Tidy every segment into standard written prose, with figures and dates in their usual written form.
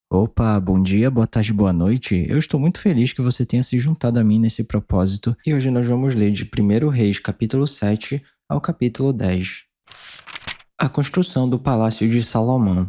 Opa, bom dia, boa tarde, boa noite. Eu estou muito feliz que você tenha se juntado a mim nesse propósito e hoje nós vamos ler de 1 Reis, capítulo 7 ao capítulo 10. A construção do Palácio de Salomão.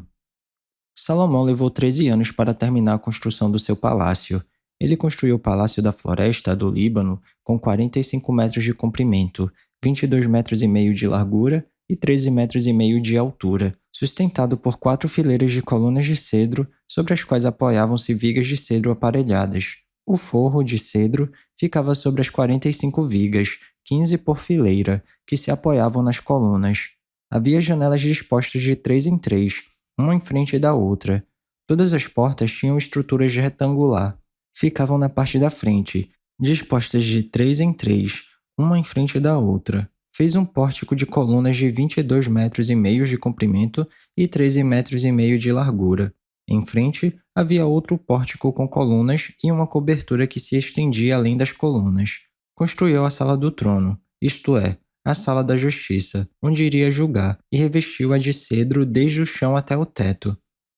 Salomão levou 13 anos para terminar a construção do seu palácio. Ele construiu o Palácio da Floresta do Líbano com 45 metros de comprimento, 22 metros e meio de largura e 13 metros e meio de altura, sustentado por 4 fileiras de colunas de cedro sobre as quais apoiavam-se vigas de cedro aparelhadas. O forro de cedro ficava sobre as 45 vigas, 15 por fileira, que se apoiavam nas colunas. Havia janelas dispostas de 3 em 3, uma em frente da outra. Todas as portas tinham estruturas retangular. Ficavam na parte da frente, dispostas de 3 em 3, uma em frente da outra. Fez um pórtico de colunas de 22 metros e meio de comprimento e 13 metros e meio de largura. Em frente, havia outro pórtico com colunas e uma cobertura que se estendia além das colunas. Construiu a sala do trono, isto é, a sala da justiça, onde iria julgar, e revestiu-a de cedro desde o chão até o teto.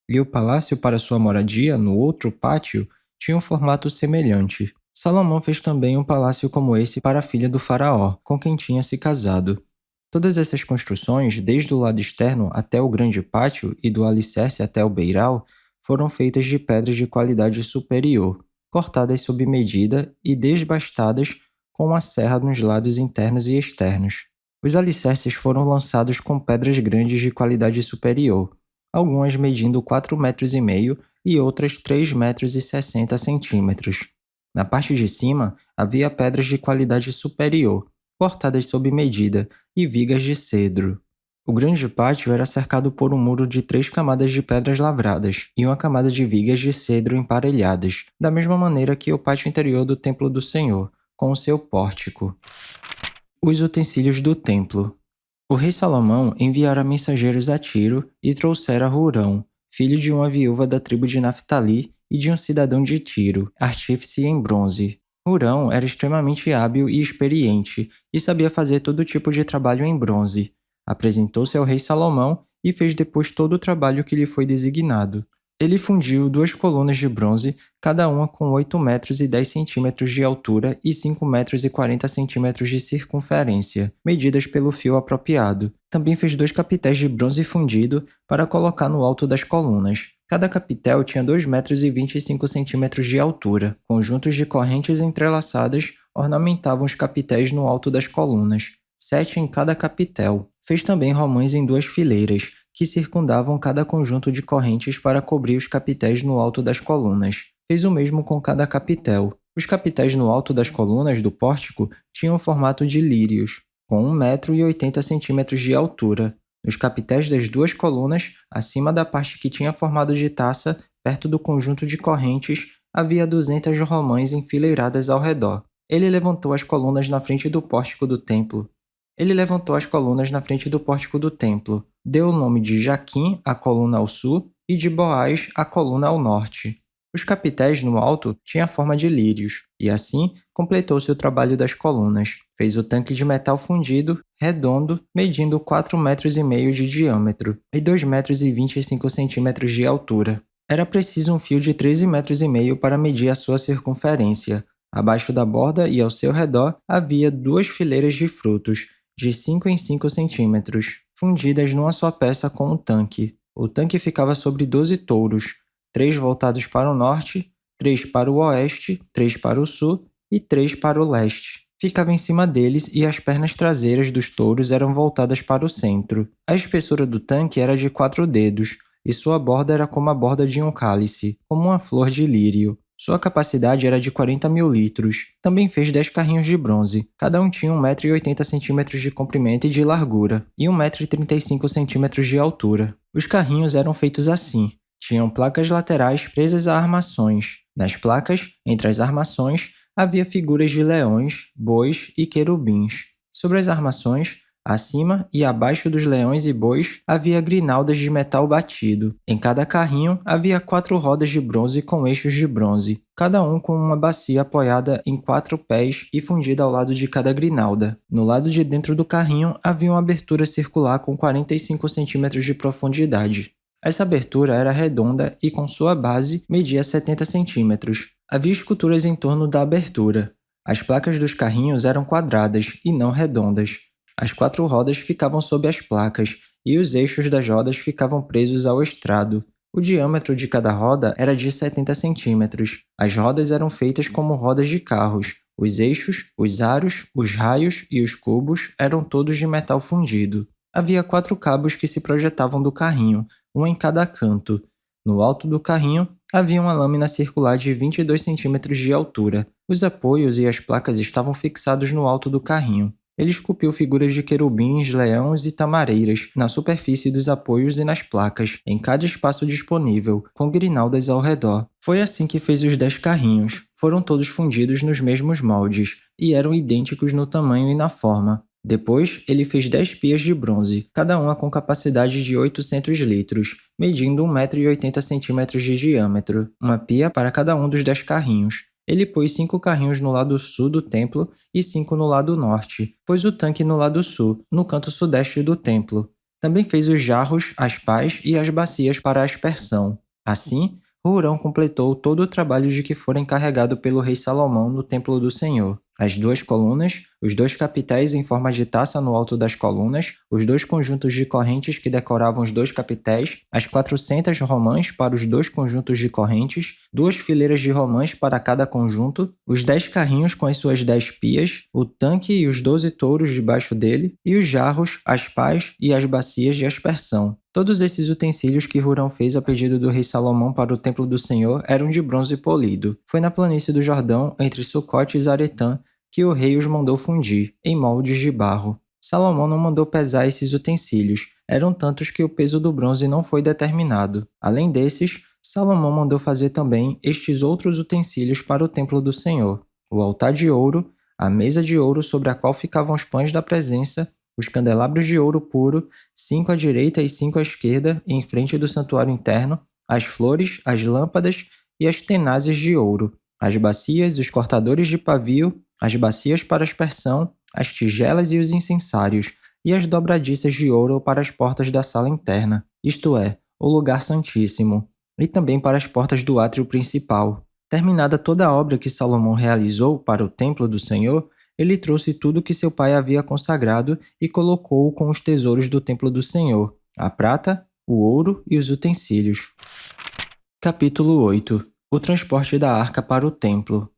E o palácio para sua moradia, no outro pátio, tinha um formato semelhante. Salomão fez também um palácio como esse para a filha do faraó, com quem tinha se casado. Todas essas construções, desde o lado externo até o grande pátio e do alicerce até o beiral, foram feitas de pedras de qualidade superior, cortadas sob medida e desbastadas com uma serra nos lados internos e externos. Os alicerces foram lançados com pedras grandes de qualidade superior, algumas medindo 4,5 metros e outras 3,60 metros. Na parte de cima, havia pedras de qualidade superior, cortadas sob medida, e vigas de cedro. O grande pátio era cercado por um muro de 3 camadas de pedras lavradas e uma camada de vigas de cedro emparelhadas, da mesma maneira que o pátio interior do Templo do Senhor, com o seu pórtico. Os utensílios do templo. O rei Salomão enviara mensageiros a Tiro e trouxera Hurão, filho de uma viúva da tribo de Naftali e de um cidadão de Tiro, artífice em bronze. Hurão era extremamente hábil e experiente e sabia fazer todo tipo de trabalho em bronze. Apresentou-se ao rei Salomão e fez depois todo o trabalho que lhe foi designado. Ele fundiu 2 colunas de bronze, cada uma com 8 metros e 10 centímetros de altura e 5 metros e 40 centímetros de circunferência, medidas pelo fio apropriado. Também fez 2 capitéis de bronze fundido para colocar no alto das colunas. Cada capitel tinha 2 metros e 25 centímetros de altura. Conjuntos de correntes entrelaçadas ornamentavam os capitéis no alto das colunas, 7 em cada capitel. Fez também romães em 2 fileiras, que circundavam cada conjunto de correntes para cobrir os capitéis no alto das colunas. Fez o mesmo com cada capitel. Os capitéis no alto das colunas do pórtico tinham o formato de lírios, com 1 metro e 80 centímetros de altura. Nos capitéis das 2 colunas, acima da parte que tinha formato de taça, perto do conjunto de correntes, havia 200 romãs enfileiradas ao redor. Ele levantou as colunas na frente do pórtico do templo. Deu o nome de Jaquim à coluna ao sul e de Boaz à coluna ao norte. Os capitéis no alto tinham a forma de lírios, e assim completou-se o trabalho das colunas. Fez o tanque de metal fundido, redondo, medindo 4,5 metros de diâmetro e 2,25 metros de altura. Era preciso um fio de 13,5 metros para medir a sua circunferência. Abaixo da borda e ao seu redor havia 2 fileiras de frutos, de 5 em 5 centímetros, fundidas numa só peça com o tanque. O tanque ficava sobre 12 touros, 3 voltados para o norte, 3 para o oeste, 3 para o sul e 3 para o leste. Ficava em cima deles e as pernas traseiras dos touros eram voltadas para o centro. A espessura do tanque era de 4 dedos, e sua borda era como a borda de um cálice, como uma flor de lírio. Sua capacidade era de 40.000 litros. Também fez 10 carrinhos de bronze. Cada um tinha 1,80 metro de comprimento e de largura, e 1,35 metros de altura. Os carrinhos eram feitos assim. Tinham placas laterais presas a armações. Nas placas, entre as armações, havia figuras de leões, bois e querubins. Sobre as armações, acima e abaixo dos leões e bois havia grinaldas de metal batido. Em cada carrinho havia 4 rodas de bronze com eixos de bronze, cada um com uma bacia apoiada em 4 pés e fundida ao lado de cada grinalda. No lado de dentro do carrinho havia uma abertura circular com 45 centímetros de profundidade. Essa abertura era redonda e, com sua base, media 70 centímetros. Havia esculturas em torno da abertura. As placas dos carrinhos eram quadradas e não redondas. As 4 rodas ficavam sob as placas e os eixos das rodas ficavam presos ao estrado. O diâmetro de cada roda era de 70 centímetros. As rodas eram feitas como rodas de carros. Os eixos, os aros, os raios e os cubos eram todos de metal fundido. Havia 4 cabos que se projetavam do carrinho, um em cada canto. No alto do carrinho havia uma lâmina circular de 22 centímetros de altura. Os apoios e as placas estavam fixados no alto do carrinho. Ele esculpiu figuras de querubins, leões e tamareiras na superfície dos apoios e nas placas, em cada espaço disponível, com grinaldas ao redor. Foi assim que fez os 10 carrinhos. Foram todos fundidos nos mesmos moldes, e eram idênticos no tamanho e na forma. Depois, ele fez 10 pias de bronze, cada uma com capacidade de 800 litros, medindo 1,80 m de diâmetro, uma pia para cada um dos 10 carrinhos. Ele pôs 5 carrinhos no lado sul do templo e 5 no lado norte, pôs o tanque no lado sul, no canto sudeste do templo. Também fez os jarros, as pás e as bacias para a aspersão. Assim, Hurão completou todo o trabalho de que fora encarregado pelo rei Salomão no templo do Senhor. As 2 colunas, os 2 capitéis em forma de taça no alto das colunas, os 2 conjuntos de correntes que decoravam os 2 capitéis, as 400 romãs para os 2 conjuntos de correntes, 2 fileiras de romãs para cada conjunto, os 10 carrinhos com as suas 10 pias, o tanque e os 12 touros debaixo dele, e os jarros, as pás e as bacias de aspersão. Todos esses utensílios que Hurão fez a pedido do rei Salomão para o templo do Senhor eram de bronze polido. Foi na planície do Jordão, entre Sucote e Zaretã, que o rei os mandou fundir, em moldes de barro. Salomão não mandou pesar esses utensílios, eram tantos que o peso do bronze não foi determinado. Além desses, Salomão mandou fazer também estes outros utensílios para o templo do Senhor: o altar de ouro, a mesa de ouro sobre a qual ficavam os pães da presença, os candelabros de ouro puro, 5 à direita e 5 à esquerda, em frente do santuário interno, as flores, as lâmpadas e as tenazes de ouro, as bacias, os cortadores de pavio, as bacias para aspersão, as tigelas e os incensários, e as dobradiças de ouro para as portas da sala interna, isto é, o lugar santíssimo, e também para as portas do átrio principal. Terminada toda a obra que Salomão realizou para o templo do Senhor, ele trouxe tudo que seu pai havia consagrado e colocou-o com os tesouros do templo do Senhor, a prata, o ouro e os utensílios. Capítulo 8. O transporte da arca para o templo.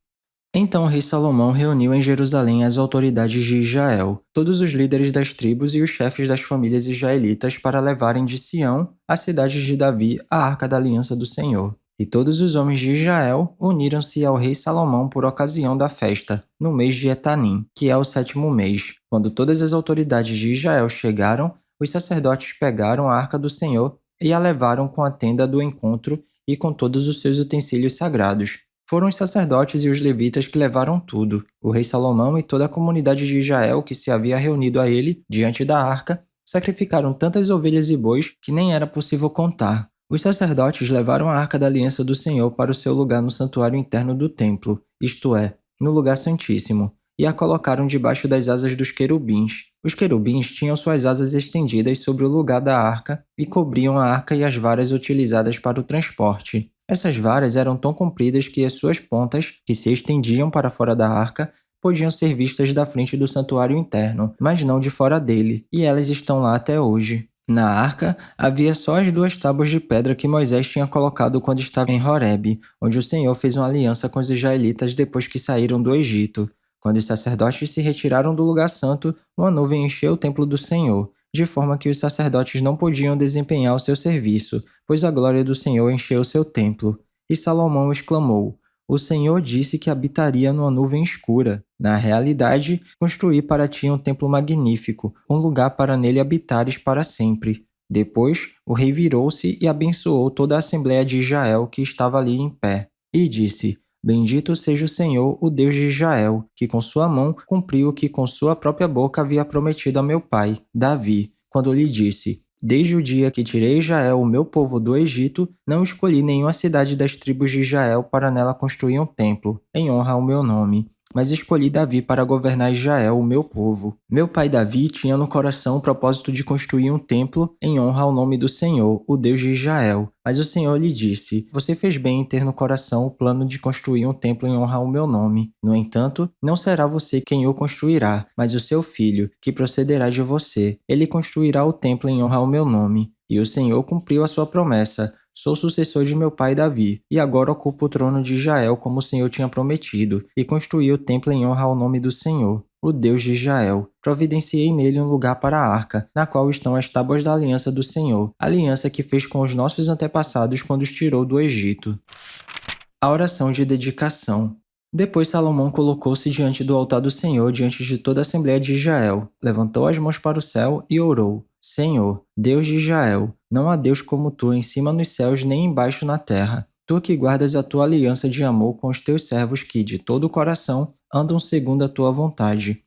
Então o rei Salomão reuniu em Jerusalém as autoridades de Israel, todos os líderes das tribos e os chefes das famílias israelitas para levarem de Sião, a cidade de Davi, a arca da aliança do Senhor. E todos os homens de Israel uniram-se ao rei Salomão por ocasião da festa, no mês de Etanim, que é o 7º mês. Quando todas as autoridades de Israel chegaram, os sacerdotes pegaram a arca do Senhor e a levaram com a tenda do encontro e com todos os seus utensílios sagrados. Foram os sacerdotes e os levitas que levaram tudo. O rei Salomão e toda a comunidade de Israel que se havia reunido a ele, diante da arca, sacrificaram tantas ovelhas e bois que nem era possível contar. Os sacerdotes levaram a arca da aliança do Senhor para o seu lugar no santuário interno do templo, isto é, no lugar santíssimo, e a colocaram debaixo das asas dos querubins. Os querubins tinham suas asas estendidas sobre o lugar da arca e cobriam a arca e as varas utilizadas para o transporte. Essas varas eram tão compridas que as suas pontas, que se estendiam para fora da arca, podiam ser vistas da frente do santuário interno, mas não de fora dele, e elas estão lá até hoje. Na arca, havia só as 2 tábuas de pedra que Moisés tinha colocado quando estava em Horebe, onde o Senhor fez uma aliança com os israelitas depois que saíram do Egito. Quando os sacerdotes se retiraram do lugar santo, uma nuvem encheu o templo do Senhor, de forma que os sacerdotes não podiam desempenhar o seu serviço, pois a glória do Senhor encheu o seu templo. E Salomão exclamou: "O Senhor disse que habitaria numa nuvem escura. Na realidade, construí para ti um templo magnífico, um lugar para nele habitares para sempre." Depois, o rei virou-se e abençoou toda a assembleia de Israel que estava ali em pé, e disse: "Bendito seja o Senhor, o Deus de Israel, que com sua mão cumpriu o que com sua própria boca havia prometido a meu pai, Davi, quando lhe disse: Desde o dia que tirei Israel, o meu povo, do Egito, não escolhi nenhuma cidade das tribos de Israel para nela construir um templo, em honra ao meu nome. mas escolhi Davi para governar Israel, o meu povo. Meu pai Davi tinha no coração o propósito de construir um templo em honra ao nome do Senhor, o Deus de Israel. Mas o Senhor lhe disse: Você fez bem em ter no coração o plano de construir um templo em honra ao meu nome. No entanto, não será você quem o construirá, mas o seu filho, que procederá de você. Ele construirá o templo em honra ao meu nome. E o Senhor cumpriu a sua promessa. Sou sucessor de meu pai Davi, e agora ocupo o trono de Israel como o Senhor tinha prometido, e construí o templo em honra ao nome do Senhor, o Deus de Israel. Providenciei nele um lugar para a arca, na qual estão as tábuas da aliança do Senhor, a aliança que fez com os nossos antepassados quando os tirou do Egito. A oração de dedicação. Depois Salomão colocou-se diante do altar do Senhor, diante de toda a Assembleia de Israel, levantou as mãos para o céu e orou: Senhor, Deus de Israel, não há Deus como tu em cima nos céus nem embaixo na terra. Tu que guardas a tua aliança de amor com os teus servos que, de todo o coração, andam segundo a tua vontade.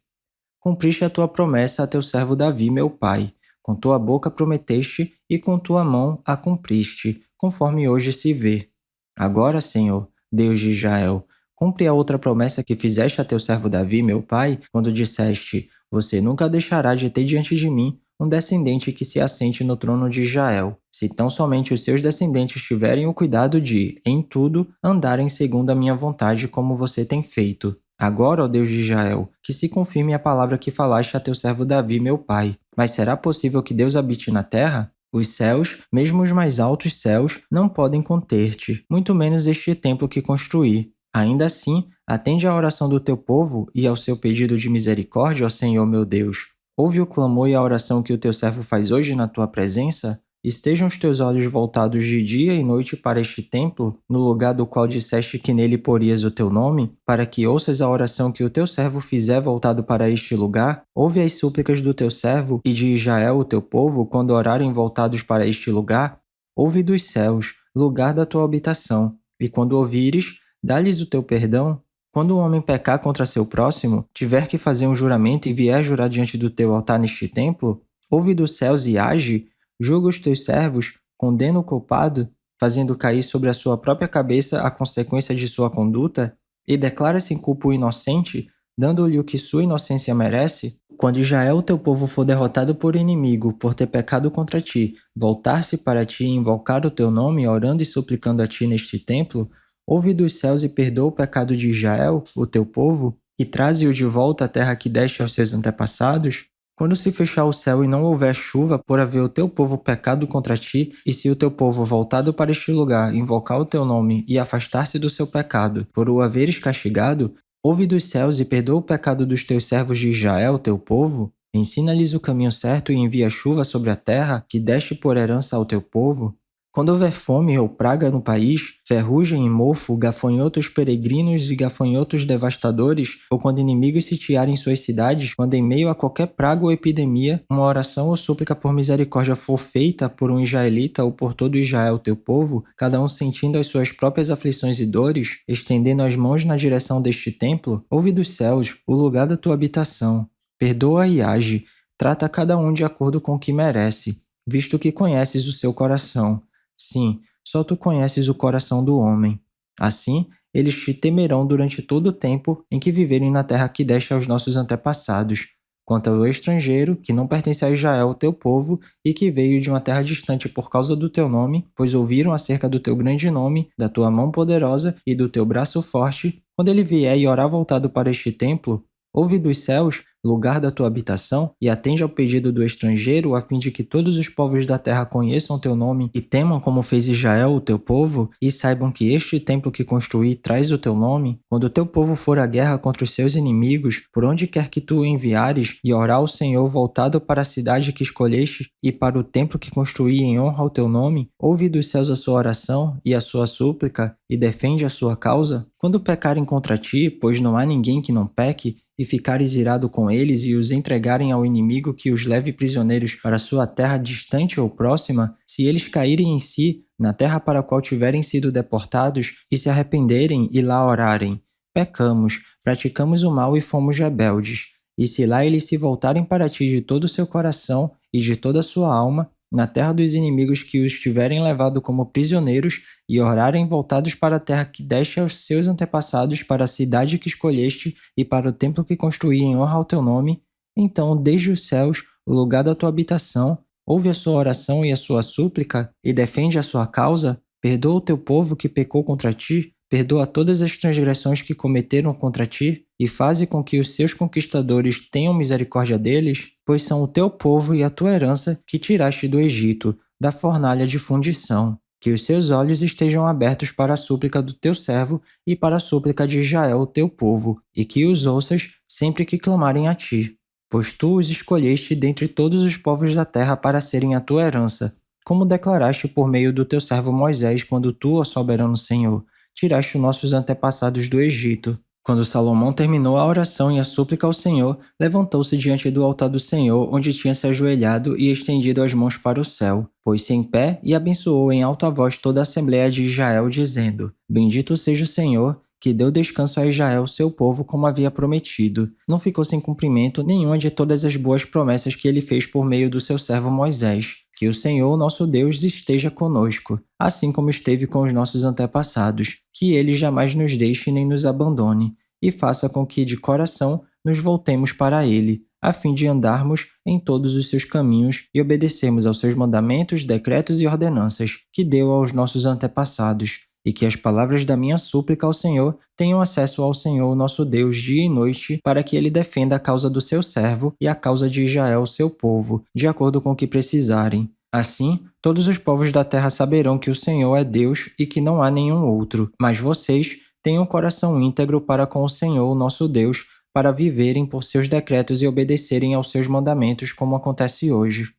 Cumpriste a tua promessa a teu servo Davi, meu pai. Com tua boca prometeste e com tua mão a cumpriste, conforme hoje se vê. Agora, Senhor, Deus de Israel, cumpre a outra promessa que fizeste a teu servo Davi, meu pai, quando disseste: Você nunca deixará de ter diante de mim um descendente que se assente no trono de Israel, se tão somente os seus descendentes tiverem o cuidado de, em tudo, andarem segundo a minha vontade como você tem feito. Agora, ó Deus de Israel, que se confirme a palavra que falaste a teu servo Davi, meu pai. Mas será possível que Deus habite na terra? Os céus, mesmo os mais altos céus, não podem conter-te, muito menos este templo que construí. Ainda assim, atende à oração do teu povo e ao seu pedido de misericórdia, ó Senhor meu Deus. Ouve o clamor e a oração que o teu servo faz hoje na tua presença? Estejam os teus olhos voltados de dia e noite para este templo, no lugar do qual disseste que nele porias o teu nome, para que ouças a oração que o teu servo fizer voltado para este lugar. Ouve as súplicas do teu servo e de Israel, o teu povo, quando orarem voltados para este lugar. Ouve dos céus, lugar da tua habitação, e quando ouvires, dá-lhes o teu perdão. Quando um homem pecar contra seu próximo, tiver que fazer um juramento e vier jurar diante do teu altar neste templo, ouve dos céus e age. Julga os teus servos, condena o culpado, fazendo cair sobre a sua própria cabeça a consequência de sua conduta, e declara sem culpa o inocente, dando-lhe o que sua inocência merece? Quando Israel, teu povo, for derrotado por inimigo, por ter pecado contra ti, voltar-se para ti e invocar o teu nome, orando e suplicando a ti neste templo, ouve dos céus e perdoa o pecado de Israel, o teu povo, e traze-o de volta à terra que deste aos seus antepassados. Quando se fechar o céu e não houver chuva por haver o teu povo pecado contra ti, e se o teu povo voltado para este lugar invocar o teu nome e afastar-se do seu pecado, por o haveres castigado, ouve dos céus e perdoa o pecado dos teus servos de Israel, teu povo, ensina-lhes o caminho certo e envia chuva sobre a terra que deste por herança ao teu povo. Quando houver fome ou praga no país, ferrugem e mofo, gafanhotos peregrinos e gafanhotos devastadores, ou quando inimigos sitiarem suas cidades, quando em meio a qualquer praga ou epidemia, uma oração ou súplica por misericórdia for feita por um israelita ou por todo Israel teu povo, cada um sentindo as suas próprias aflições e dores, estendendo as mãos na direção deste templo, ouve dos céus o lugar da tua habitação. Perdoa e age, trata cada um de acordo com o que merece, visto que conheces o seu coração. Sim, só tu conheces o coração do homem. Assim, eles te temerão durante todo o tempo em que viverem na terra que deste aos nossos antepassados. Quanto ao estrangeiro, que não pertence a Israel, teu povo, e que veio de uma terra distante por causa do teu nome, pois ouviram acerca do teu grande nome, da tua mão poderosa e do teu braço forte, quando ele vier e orar voltado para este templo, ouve dos céus, lugar da tua habitação, e atende ao pedido do estrangeiro, a fim de que todos os povos da terra conheçam teu nome e temam como fez Israel, o teu povo, e saibam que este templo que construí traz o teu nome. Quando o teu povo for à guerra contra os seus inimigos, por onde quer que tu o enviares, e orar ao Senhor voltado para a cidade que escolheste e para o templo que construí em honra ao teu nome, ouve dos céus a sua oração e a sua súplica, e defende a sua causa. Quando pecarem contra ti, pois não há ninguém que não peque, e ficares irado com eles e os entregarem ao inimigo que os leve prisioneiros para sua terra distante ou próxima, se eles caírem em si, na terra para a qual tiverem sido deportados, e se arrependerem e lá orarem: pecamos, praticamos o mal e fomos rebeldes. E se lá eles se voltarem para ti de todo o seu coração e de toda a sua alma, na terra dos inimigos que os tiverem levado como prisioneiros, e orarem voltados para a terra que deste aos seus antepassados, para a cidade que escolheste e para o templo que construí em honra ao teu nome, então, desde os céus, o lugar da tua habitação, ouve a sua oração e a sua súplica, e defende a sua causa, perdoa o teu povo que pecou contra ti, perdoa todas as transgressões que cometeram contra ti, e faze com que os seus conquistadores tenham misericórdia deles, pois são o teu povo e a tua herança que tiraste do Egito, da fornalha de fundição. Que os seus olhos estejam abertos para a súplica do teu servo e para a súplica de Israel, o teu povo, e que os ouças sempre que clamarem a ti. Pois tu os escolheste dentre todos os povos da terra para serem a tua herança, como declaraste por meio do teu servo Moisés, quando tu, ó soberano Senhor, tiraste nossos antepassados do Egito. Quando Salomão terminou a oração e a súplica ao Senhor, levantou-se diante do altar do Senhor, onde tinha se ajoelhado e estendido as mãos para o céu. Pôs-se em pé e abençoou em alta voz toda a Assembleia de Israel, dizendo: Bendito seja o Senhor, que deu descanso a Israel, seu povo, como havia prometido. Não ficou sem cumprimento nenhuma de todas as boas promessas que ele fez por meio do seu servo Moisés. Que o Senhor, nosso Deus, esteja conosco, assim como esteve com os nossos antepassados, que ele jamais nos deixe nem nos abandone, e faça com que de coração nos voltemos para ele, a fim de andarmos em todos os seus caminhos e obedecermos aos seus mandamentos, decretos e ordenanças que deu aos nossos antepassados, e que as palavras da minha súplica ao Senhor tenham acesso ao Senhor nosso Deus dia e noite, para que ele defenda a causa do seu servo e a causa de Israel, seu povo, de acordo com o que precisarem. Assim, todos os povos da terra saberão que o Senhor é Deus e que não há nenhum outro. Mas vocês tenham um coração íntegro para com o Senhor, nosso Deus, para viverem por seus decretos e obedecerem aos seus mandamentos, como acontece hoje.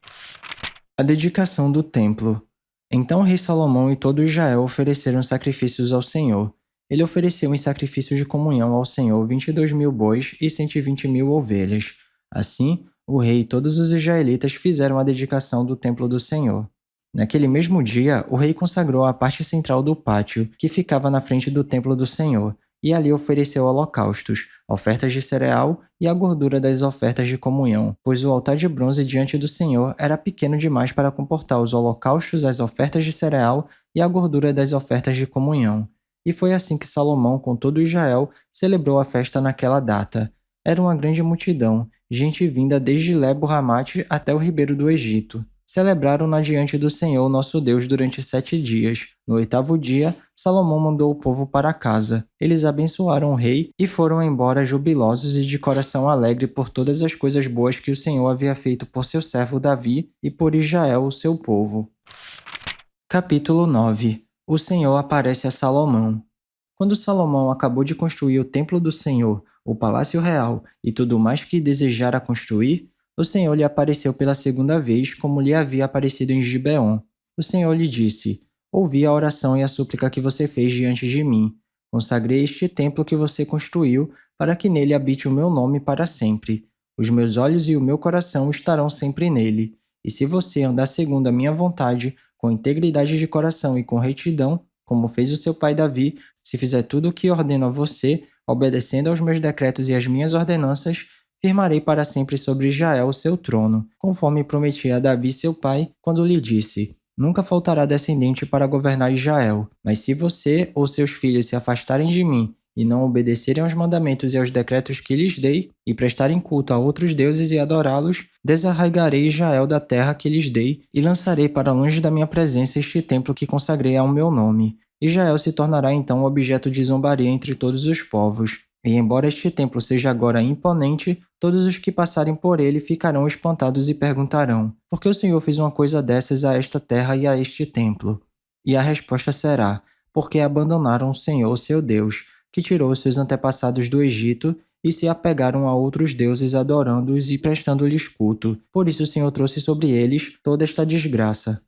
A dedicação do templo. Então o rei Salomão e todo Israel ofereceram sacrifícios ao Senhor. Ele ofereceu em sacrifício de comunhão ao Senhor 22.000 bois e 120.000 ovelhas. Assim, o rei e todos os israelitas fizeram a dedicação do templo do Senhor. Naquele mesmo dia, o rei consagrou a parte central do pátio, que ficava na frente do templo do Senhor, e ali ofereceu holocaustos, ofertas de cereal e a gordura das ofertas de comunhão, pois o altar de bronze diante do Senhor era pequeno demais para comportar os holocaustos, as ofertas de cereal e a gordura das ofertas de comunhão. E foi assim que Salomão, com todo Israel, celebrou a festa naquela data. Era uma grande multidão, gente vinda desde Lebo-Ramate até o ribeiro do Egito. Celebraram-na diante do Senhor nosso Deus durante 7 dias. No 8º dia, Salomão mandou o povo para casa. Eles abençoaram o rei e foram embora jubilosos e de coração alegre por todas as coisas boas que o Senhor havia feito por seu servo Davi e por Israel, o seu povo. Capítulo 9. O Senhor aparece a Salomão. Quando Salomão acabou de construir o templo do Senhor, o palácio real e tudo mais que desejara construir, o Senhor lhe apareceu pela 2ª vez, como lhe havia aparecido em Gibeon. O Senhor lhe disse: Ouvi a oração e a súplica que você fez diante de mim. Consagrei este templo que você construiu, para que nele habite o meu nome para sempre. Os meus olhos e o meu coração estarão sempre nele. E se você andar segundo a minha vontade, com integridade de coração e com retidão, como fez o seu pai Davi, se fizer tudo o que ordeno a você, obedecendo aos meus decretos e às minhas ordenanças, firmarei para sempre sobre Israel o seu trono, conforme prometi a Davi seu pai, quando lhe disse: Nunca faltará descendente para governar Israel. Mas se você ou seus filhos se afastarem de mim e não obedecerem aos mandamentos e aos decretos que lhes dei, e prestarem culto a outros deuses e adorá-los, desarraigarei Israel da terra que lhes dei e lançarei para longe da minha presença este templo que consagrei ao meu nome. Israel se tornará então objeto de zombaria entre todos os povos. E embora este templo seja agora imponente, todos os que passarem por ele ficarão espantados e perguntarão: por que o Senhor fez uma coisa dessas a esta terra e a este templo? E a resposta será: porque abandonaram o Senhor, seu Deus, que tirou seus antepassados do Egito, e se apegaram a outros deuses adorando-os e prestando-lhes culto. Por isso o Senhor trouxe sobre eles toda esta desgraça.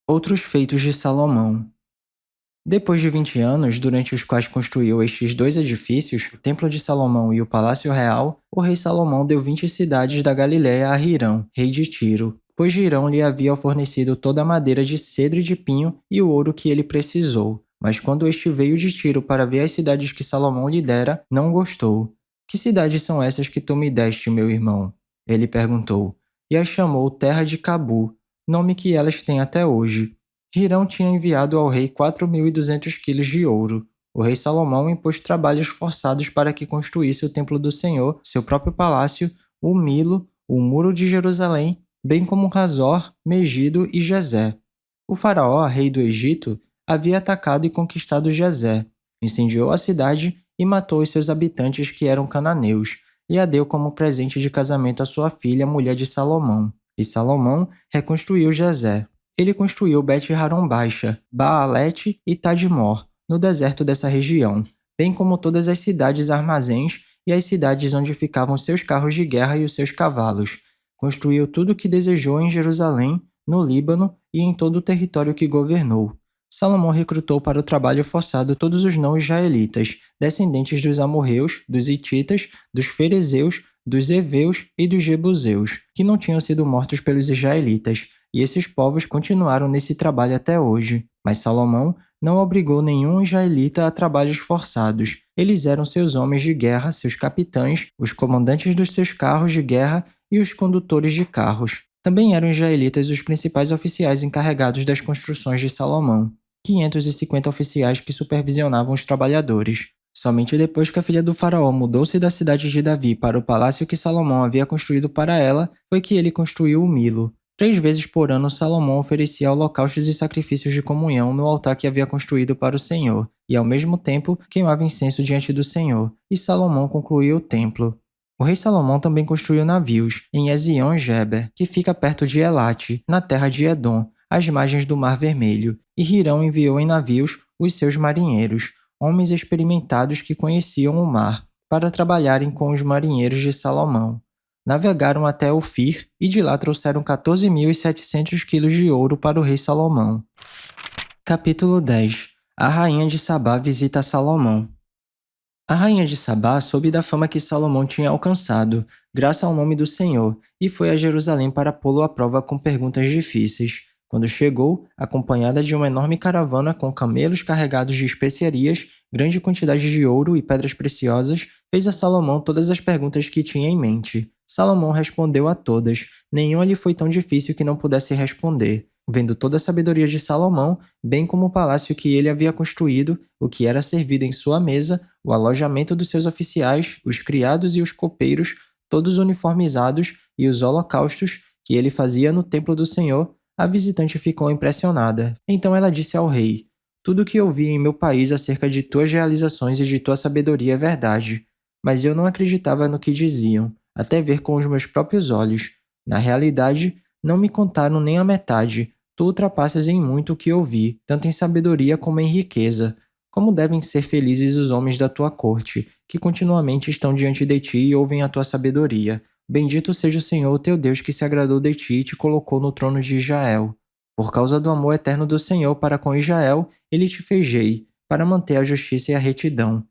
Outros feitos de Salomão. Depois de 20 anos, durante os quais construiu estes 2 edifícios, o Templo de Salomão e o Palácio Real, o rei Salomão deu 20 cidades da Galiléia a Hirão, rei de Tiro, pois Hirão lhe havia fornecido toda a madeira de cedro e de pinho e o ouro que ele precisou. Mas quando este veio de Tiro para ver as cidades que Salomão lhe dera, não gostou. Que cidades são essas que tu me deste, meu irmão? Ele perguntou, e as chamou Terra de Cabu. nome que elas têm até hoje. Hirão tinha enviado ao rei 4.200 quilos de ouro. O rei Salomão impôs trabalhos forçados para que construísse o templo do Senhor, seu próprio palácio, o Milo, o Muro de Jerusalém, bem como Razor, Megido e Gezé. O faraó, rei do Egito, havia atacado e conquistado Gezé, incendiou a cidade e matou os seus habitantes que eram cananeus, e a deu como presente de casamento à sua filha, mulher de Salomão. E Salomão reconstruiu Gezé. Ele construiu Bet-Haron Baixa, Baalete e Tadmor, no deserto dessa região, bem como todas as cidades armazéns e as cidades onde ficavam seus carros de guerra e os seus cavalos. Construiu tudo o que desejou em Jerusalém, no Líbano e em todo o território que governou. Salomão recrutou para o trabalho forçado todos os não-israelitas, descendentes dos amorreus, dos hititas, dos ferezeus, dos heveus e dos jebuseus, que não tinham sido mortos pelos israelitas, e esses povos continuaram nesse trabalho até hoje. Mas Salomão não obrigou nenhum israelita a trabalhos forçados. Eles eram seus homens de guerra, seus capitães, os comandantes dos seus carros de guerra e os condutores de carros. Também eram israelitas os principais oficiais encarregados das construções de Salomão, 550 oficiais que supervisionavam os trabalhadores. Somente depois que a filha do faraó mudou-se da cidade de Davi para o palácio que Salomão havia construído para ela, foi que ele construiu o Milo. 3 vezes por ano Salomão oferecia holocaustos e sacrifícios de comunhão no altar que havia construído para o Senhor, e ao mesmo tempo queimava incenso diante do Senhor, e Salomão concluiu o templo. O rei Salomão também construiu navios em Ezion-Geber, que fica perto de Elate, na terra de Edom, às margens do Mar Vermelho, e Hirão enviou em navios os seus marinheiros, homens experimentados que conheciam o mar, para trabalharem com os marinheiros de Salomão. Navegaram até Ofir e de lá trouxeram 14.700 quilos de ouro para o rei Salomão. Capítulo 10. A rainha de Sabá visita Salomão. A rainha de Sabá soube da fama que Salomão tinha alcançado, graças ao nome do Senhor, e foi a Jerusalém para pô-lo à prova com perguntas difíceis. Quando chegou, acompanhada de uma enorme caravana com camelos carregados de especiarias, grande quantidade de ouro e pedras preciosas, fez a Salomão todas as perguntas que tinha em mente. Salomão respondeu a todas, nenhuma lhe foi tão difícil que não pudesse responder. Vendo toda a sabedoria de Salomão, bem como o palácio que ele havia construído, o que era servido em sua mesa, o alojamento dos seus oficiais, os criados e os copeiros, todos uniformizados, e os holocaustos que ele fazia no templo do Senhor, a visitante ficou impressionada. Então ela disse ao rei: "Tudo o que ouvi em meu país acerca de tuas realizações e de tua sabedoria é verdade, mas eu não acreditava no que diziam, até ver com os meus próprios olhos. Na realidade, não me contaram nem a metade. Tu ultrapassas em muito o que ouvi, tanto em sabedoria como em riqueza. Como devem ser felizes os homens da tua corte, que continuamente estão diante de ti e ouvem a tua sabedoria. Bendito seja o Senhor teu Deus que se agradou de ti e te colocou no trono de Israel. Por causa do amor eterno do Senhor para com Israel, ele te fez rei, para manter a justiça e a retidão."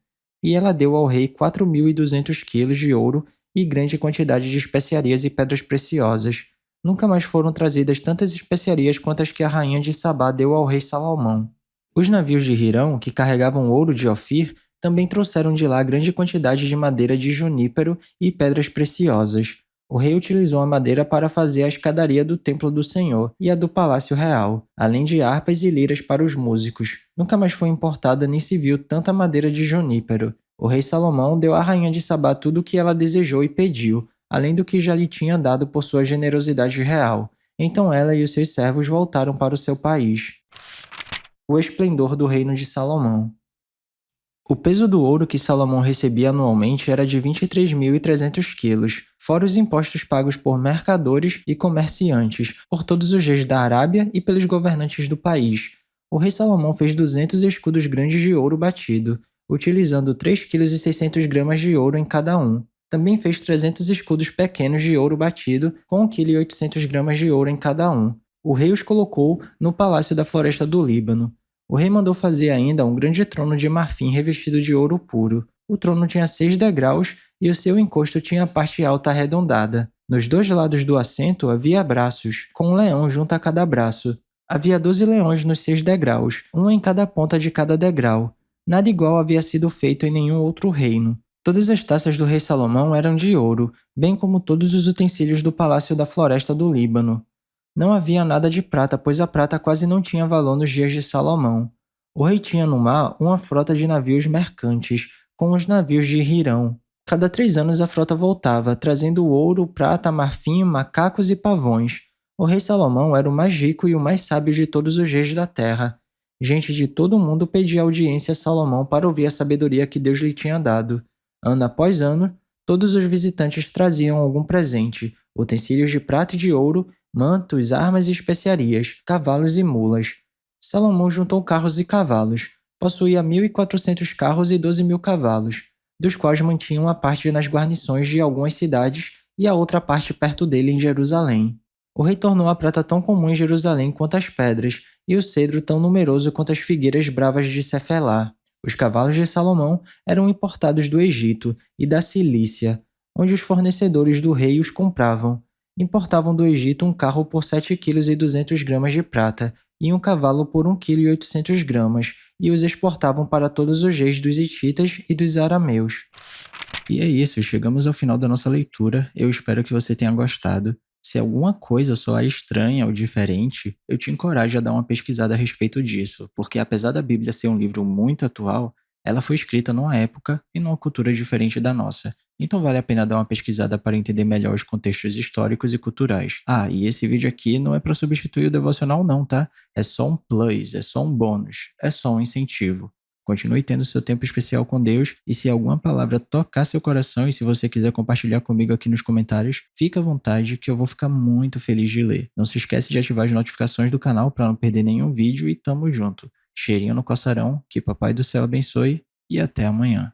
E ela deu ao rei 4.200 quilos de ouro e grande quantidade de especiarias e pedras preciosas. Nunca mais foram trazidas tantas especiarias quanto as que a rainha de Sabá deu ao rei Salomão. Os navios de Hirão, que carregavam ouro de Ofir, também trouxeram de lá grande quantidade de madeira de junípero e pedras preciosas. O rei utilizou a madeira para fazer a escadaria do templo do Senhor e a do palácio real, além de harpas e liras para os músicos. Nunca mais foi importada nem se viu tanta madeira de junípero. O rei Salomão deu à rainha de Sabá tudo o que ela desejou e pediu, além do que já lhe tinha dado por sua generosidade real. Então ela e os seus servos voltaram para o seu país. O esplendor do reino de Salomão. O peso do ouro que Salomão recebia anualmente era de 23.300 quilos, fora os impostos pagos por mercadores e comerciantes, por todos os reis da Arábia e pelos governantes do país. O rei Salomão fez 200 escudos grandes de ouro batido, utilizando 3,6 kg de ouro em cada um. Também fez 300 escudos pequenos de ouro batido, com 1,8 kg de ouro em cada um. O rei os colocou no palácio da floresta do Líbano. O rei mandou fazer ainda um grande trono de marfim revestido de ouro puro. O trono tinha 6 degraus e o seu encosto tinha a parte alta arredondada. Nos 2 lados do assento havia braços, com um leão junto a cada braço. Havia 12 leões nos 6 degraus, um em cada ponta de cada degrau. Nada igual havia sido feito em nenhum outro reino. Todas as taças do rei Salomão eram de ouro, bem como todos os utensílios do palácio da floresta do Líbano. Não havia nada de prata, pois a prata quase não tinha valor nos dias de Salomão. O rei tinha no mar uma frota de navios mercantes, com os navios de Hirão. Cada 3 anos a frota voltava, trazendo ouro, prata, marfim, macacos e pavões. O rei Salomão era o mais rico e o mais sábio de todos os reis da terra. Gente de todo o mundo pedia audiência a Salomão para ouvir a sabedoria que Deus lhe tinha dado. Ano após ano, todos os visitantes traziam algum presente, utensílios de prata e de ouro, mantos, armas e especiarias, cavalos e mulas. Salomão juntou carros e cavalos. Possuía 1.400 carros e 12.000 cavalos, dos quais mantinha uma parte nas guarnições de algumas cidades e a outra parte perto dele em Jerusalém. O rei tornou a prata tão comum em Jerusalém quanto as pedras, e o cedro tão numeroso quanto as figueiras bravas de Cefelá. Os cavalos de Salomão eram importados do Egito e da Cilícia, onde os fornecedores do rei os compravam. Importavam do Egito um carro por 7,2 kg de prata e um cavalo por 1,8 kg, e os exportavam para todos os reis dos hititas e dos arameus. E é isso, chegamos ao final da nossa leitura. Eu espero que você tenha gostado. Se alguma coisa soar estranha ou diferente, eu te encorajo a dar uma pesquisada a respeito disso, porque apesar da Bíblia ser um livro muito atual, ela foi escrita numa época e numa cultura diferente da nossa. Então vale a pena dar uma pesquisada para entender melhor os contextos históricos e culturais. Ah, e esse vídeo aqui não é para substituir o devocional não, tá? É só um plus, é só um bônus, é só um incentivo. Continue tendo seu tempo especial com Deus, e se alguma palavra tocar seu coração e se você quiser compartilhar comigo aqui nos comentários, fica à vontade que eu vou ficar muito feliz de ler. Não se esquece de ativar as notificações do canal para não perder nenhum vídeo e tamo junto. Cheirinho no coçarão, que Papai do Céu abençoe e até amanhã.